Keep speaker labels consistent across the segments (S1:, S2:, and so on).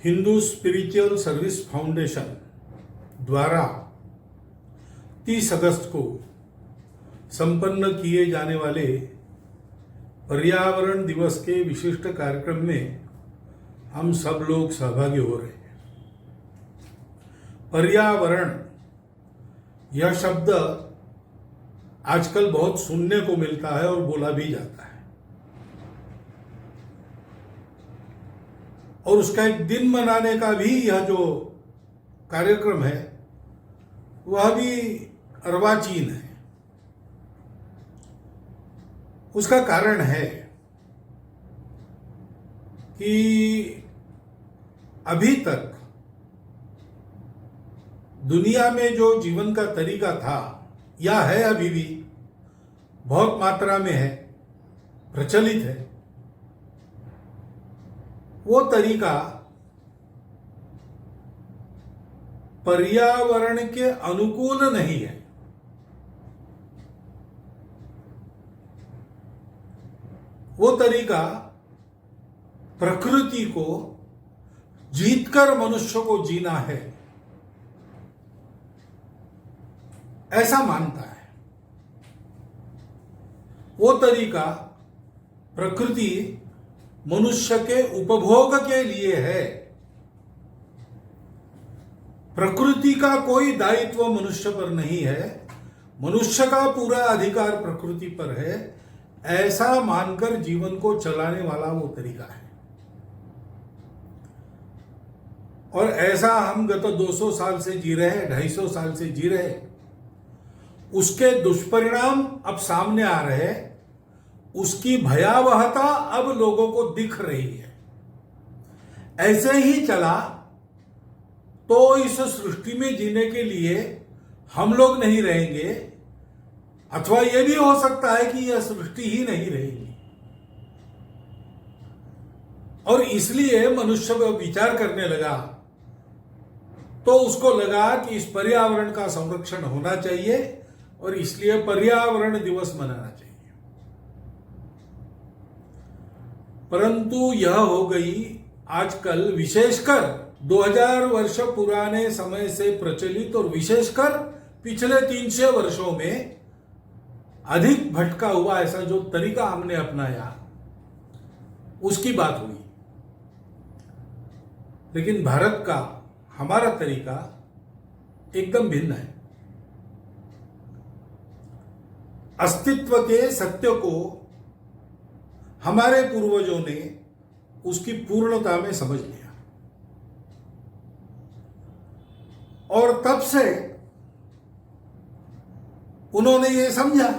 S1: Hindu spiritual service foundation द्वारा 30 अगस्त को संपन्न किए जाने वाले पर्यावरण दिवस के विशिष्ट कार्यक्रम में हम सब लोग सहभागी हो रहे हैं। पर्यावरण यह शब्द आजकल बहुत सुनने को मिलता है और बोला भी जाता है, और उसका एक दिन मनाने का भी यह जो कार्यक्रम है वह भी अर्वाचीन है। उसका कारण है कि अभी तक दुनिया में जो जीवन का तरीका था या है, अभी भी बहुत मात्रा में है, प्रचलित है, वो तरीका पर्यावरण के अनुकूल नहीं है। वो तरीका प्रकृति को जीतकर मनुष्य को जीना है, ऐसा मानता है। वो तरीका प्रकृति मनुष्य के उपभोग के लिए है। प्रकृति का कोई दायित्व मनुष्य पर नहीं है, मनुष्य का पूरा अधिकार प्रकृति पर है, ऐसा मानकर जीवन को चलाने वाला वो तरीका है। और ऐसा हम गत 200 साल से जी रहे हैं, 250 साल से जी रहे हैं। उसके दुष्परिणाम अब सामने आ रहे हैं, उसकी भयावहता अब लोगों को दिख रही है। ऐसे ही चला तो इस सृष्टि में जीने के लिए हम लोग नहीं रहेंगे, अथवा यह भी हो सकता है कि यह सृष्टि ही नहीं रहेगी। और इसलिए मनुष्य विचार करने लगा, तो उसको लगा कि इस पर्यावरण का संरक्षण होना चाहिए और इसलिए पर्यावरण दिवस मनाना चाहिए। परंतु यह हो गई आजकल, विशेषकर 2000 वर्ष पुराने समय से प्रचलित और विशेषकर पिछले 300 वर्षों में अधिक भटका हुआ ऐसा जो तरीका हमने अपनाया, उसकी बात हुई। लेकिन भारत का हमारा तरीका एकदम भिन्न है। अस्तित्व के सत्य को हमारे पूर्वजों ने उसकी पूर्णता में समझ लिया, और तब से उन्होंने ये समझा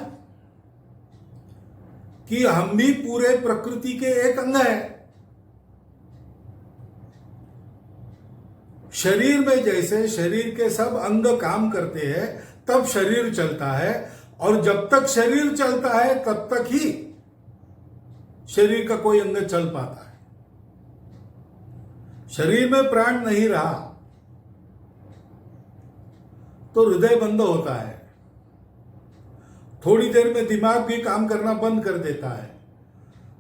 S1: कि हम भी पूरे प्रकृति के एक अंग हैं। शरीर में जैसे शरीर के सब अंग काम करते हैं, तब शरीर चलता है, और जब तक शरीर चलता है तब तक ही शरीर का कोई अंग चल पाता है। शरीर में प्राण नहीं रहा तो हृदय बंद होता है, थोड़ी देर में दिमाग भी काम करना बंद कर देता है,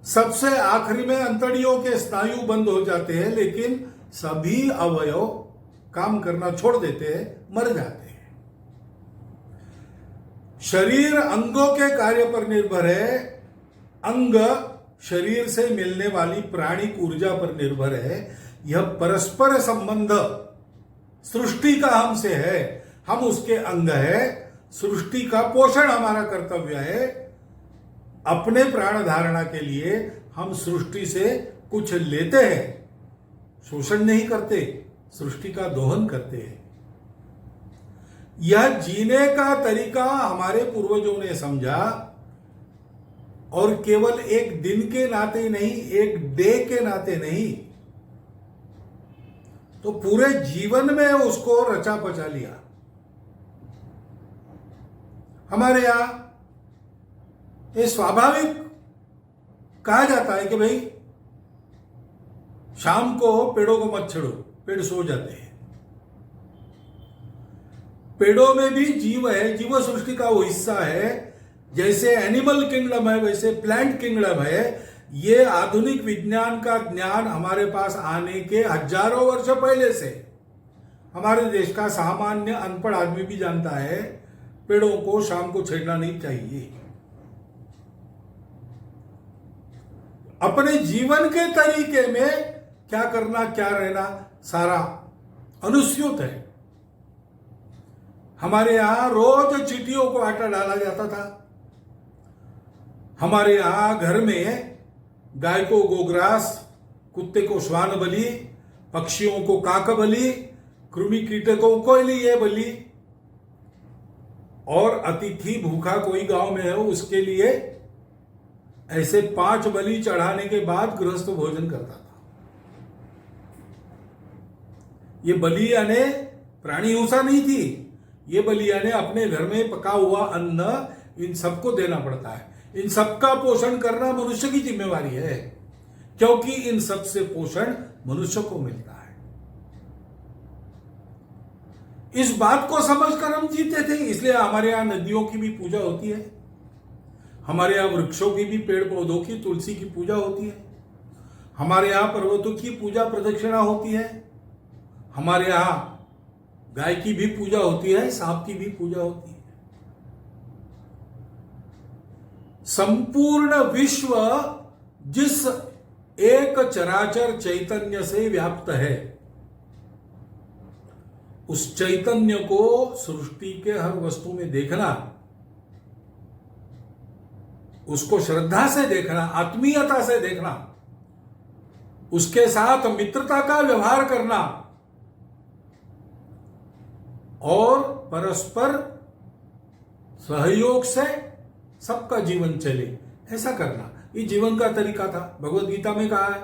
S1: सबसे आखिरी में अंतड़ियों के स्नायु बंद हो जाते हैं, लेकिन सभी अवयव काम करना छोड़ देते हैं, मर जाते हैं। शरीर अंगों के कार्य पर निर्भर है, अंग शरीर से मिलने वाली प्राणिक ऊर्जा पर निर्भर है। यह परस्पर संबंध सृष्टि का हमसे है, हम उसके अंग है। सृष्टि का पोषण हमारा कर्तव्य है। अपने प्राण धारणा के लिए हम सृष्टि से कुछ लेते हैं, शोषण नहीं करते, सृष्टि का दोहन करते हैं। यह जीने का तरीका हमारे पूर्वजों ने समझा, और केवल एक दिन के नाते नहीं, एक डे के नाते नहीं, तो पूरे जीवन में उसको रचा पचा लिया। हमारे यहां ये स्वाभाविक कहा जाता है कि भाई शाम को पेड़ों को मत छेड़ो, पेड़ सो जाते हैं। पेड़ों में भी जीव है, जीव सृष्टि का वो हिस्सा है। जैसे एनिमल किंगडम है वैसे प्लांट किंगडम है, ये आधुनिक विज्ञान का ज्ञान हमारे पास आने के हजारों वर्ष पहले से हमारे देश का सामान्य अनपढ़ आदमी भी जानता है, पेड़ों को शाम को छेड़ना नहीं चाहिए। अपने जीवन के तरीके में क्या करना क्या रहना सारा अनुस्यूत है। हमारे यहां रोज चींटियों को आटा डाला जाता था। हमारे यहां घर में गाय को गोग्रास, कुत्ते को श्वान बलि, पक्षियों को काक बलि, कृमि कीटकों को लिए बलि, और अतिथि भूखा कोई गांव में है उसके लिए ऐसे 5 बलि चढ़ाने के बाद गृहस्थ भोजन करता था। ये बलि यानी प्राणी हिंसा नहीं थी, ये बलि यानी अपने घर में पका हुआ अन्न इन सबको देना पड़ता है। इन सबका पोषण करना मनुष्य की जिम्मेवारी है, क्योंकि इन सब से पोषण मनुष्य को मिलता है। इस बात को समझकर हम जीते थे, इसलिए हमारे यहां नदियों की भी पूजा होती है, हमारे यहां वृक्षों की भी, पेड़ पौधों की, तुलसी की पूजा होती है, हमारे यहां पर्वतों की पूजा प्रदक्षिणा होती है, हमारे यहां गाय की भी पूजा होती है, सांप की भी पूजा होती है। संपूर्ण विश्व जिस एक चराचर चैतन्य से व्याप्त है, उस चैतन्य को सृष्टि के हर वस्तु में देखना, उसको श्रद्धा से देखना, आत्मीयता से देखना, उसके साथ मित्रता का व्यवहार करना और परस्पर सहयोग से सबका जीवन चले, ऐसा करना, ये जीवन का तरीका था। भगवत गीता में कहा है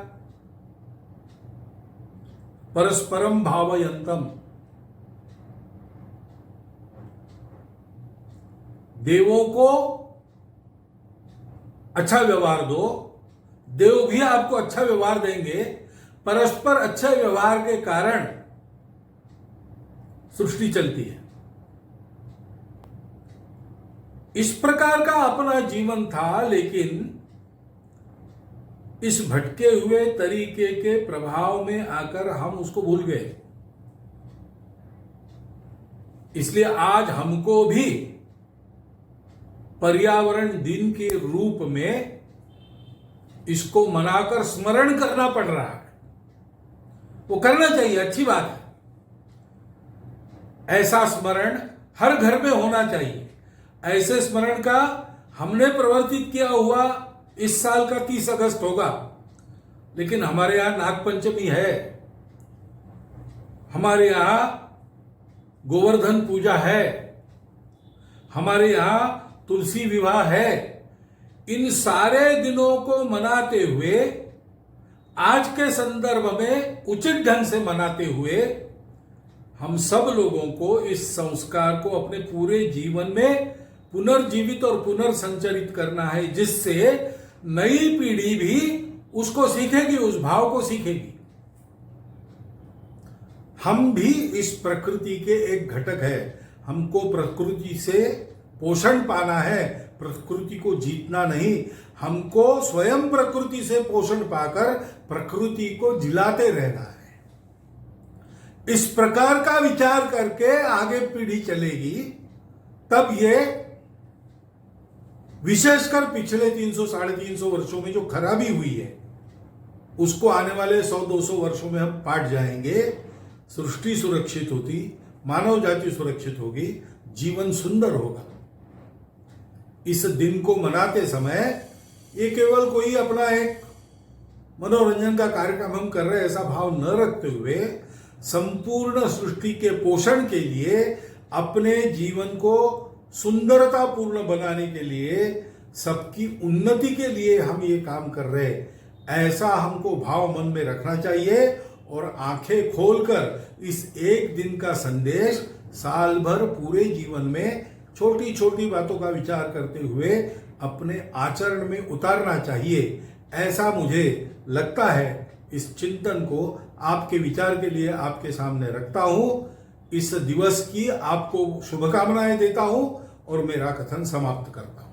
S1: परस्परम भावयंतम, देवों को अच्छा व्यवहार दो, देव भी आपको अच्छा व्यवहार देंगे। परस्पर अच्छे व्यवहार के कारण सृष्टि चलती है। इस प्रकार का अपना जीवन था, लेकिन इस भटके हुए तरीके के प्रभाव में आकर हम उसको भूल गए। इसलिए आज हमको भी पर्यावरण दिन के रूप में इसको मनाकर स्मरण करना पड़ रहा है। वो करना चाहिए, अच्छी बात है। ऐसा स्मरण हर घर में होना चाहिए। ऐसे स्मरण का हमने प्रवर्तित किया हुआ इस साल का 30 अगस्त होगा, लेकिन हमारे यहां नागपंचमी है, हमारे यहां गोवर्धन पूजा है, हमारे यहां तुलसी विवाह है। इन सारे दिनों को मनाते हुए, आज के संदर्भ में उचित ढंग से मनाते हुए, हम सब लोगों को इस संस्कार को अपने पूरे जीवन में पुनर्जीवित और पुनर्संचरित करना है, जिससे नई पीढ़ी भी उसको सीखेगी, उस भाव को सीखेगी। हम भी इस प्रकृति के एक घटक है। हमको प्रकृति से पोषण पाना है, प्रकृति को जीतना नहीं। हमको स्वयं प्रकृति से पोषण पाकर प्रकृति को जिलाते रहना है। इस प्रकार का विचार करके आगे पीढ़ी चलेगी, तब ये विशेषकर पिछले 300-350 वर्षों में जो खराबी हुई है, उसको आने वाले 100-200 वर्षों में हम पाट जाएंगे। सृष्टि सुरक्षित होती, मानव जाति सुरक्षित होगी, जीवन सुंदर होगा। इस दिन को मनाते समय ये केवल कोई अपना एक मनोरंजन का कार्यक्रम हम कर रहे हैं ऐसा भाव न रखते हुए, संपूर्ण सृष्टि के पोषण के लिए, अपने जीवन को सुंदरता पूर्ण बनाने के लिए, सबकी उन्नति के लिए हम ये काम कर रहे हैं, ऐसा हमको भाव मन में रखना चाहिए। और आंखें खोलकर इस एक दिन का संदेश साल भर पूरे जीवन में छोटी छोटी बातों का विचार करते हुए अपने आचरण में उतारना चाहिए, ऐसा मुझे लगता है। इस चिंतन को आपके विचार के लिए आपके सामने रखता हूं। इस दिवस की आपको शुभकामनाएं देता हूं और मेरा कथन समाप्त करता हूं।